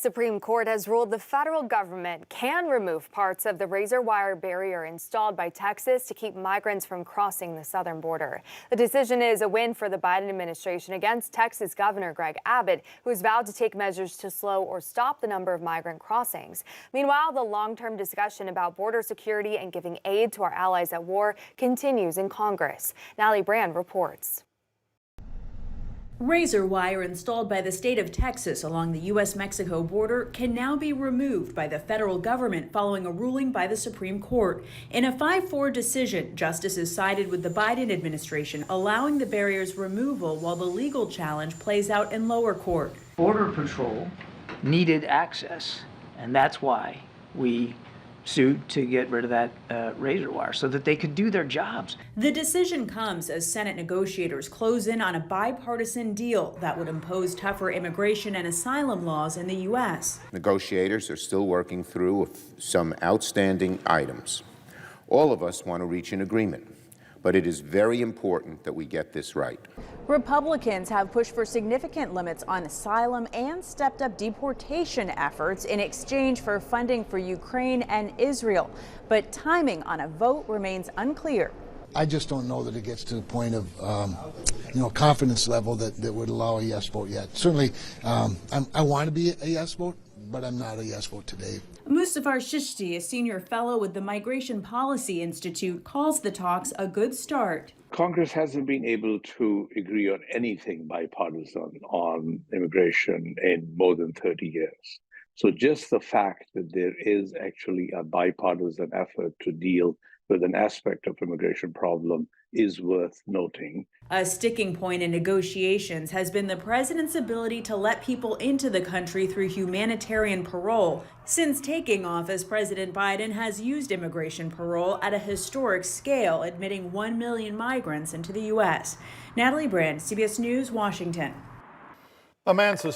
Supreme Court has ruled the federal government can remove parts of the razor wire barrier installed by Texas to keep migrants from crossing the southern border. The decision is a win for the Biden administration against Texas Governor Greg Abbott, who has vowed to take measures to slow or stop the number of migrant crossings. Meanwhile, the long-term discussion about border security and giving aid to our allies at war continues in Congress. Natalie Brand reports. Razor wire installed by the state of Texas along the U.S.-Mexico border can now be removed by the federal government following a ruling by the Supreme Court. In a 5-4 decision, justices sided with the Biden administration, allowing the barrier's removal while the legal challenge plays out in lower court. Border Patrol needed access, and that's why we sued to get rid of that razor wire so that they could do their jobs. The decision comes as Senate negotiators close in on a bipartisan deal that would impose tougher immigration and asylum laws in the U.S. Negotiators are still working through some outstanding items. All of us want to reach an agreement, but it is very important that we get this right. Republicans have pushed for significant limits on asylum and stepped up deportation efforts in exchange for funding for Ukraine and Israel. But timing on a vote remains unclear. I just don't know that it gets to the point of, confidence level that would allow a yes vote yet. Certainly, I want to be a yes vote, but I'm not a yes vote today. Mustafar Shishti, a senior fellow with the Migration Policy Institute, calls the talks a good start. Congress hasn't been able to agree on anything bipartisan on immigration in more than 30 years. So just the fact that there is actually a bipartisan effort to deal with an aspect of immigration problem is worth noting. A sticking point in negotiations has been the president's ability to let people into the country through humanitarian parole. Since taking office, President Biden has used immigration parole at a historic scale, admitting 1 million migrants into the U.S. Natalie Brand, CBS News, Washington. A man suspected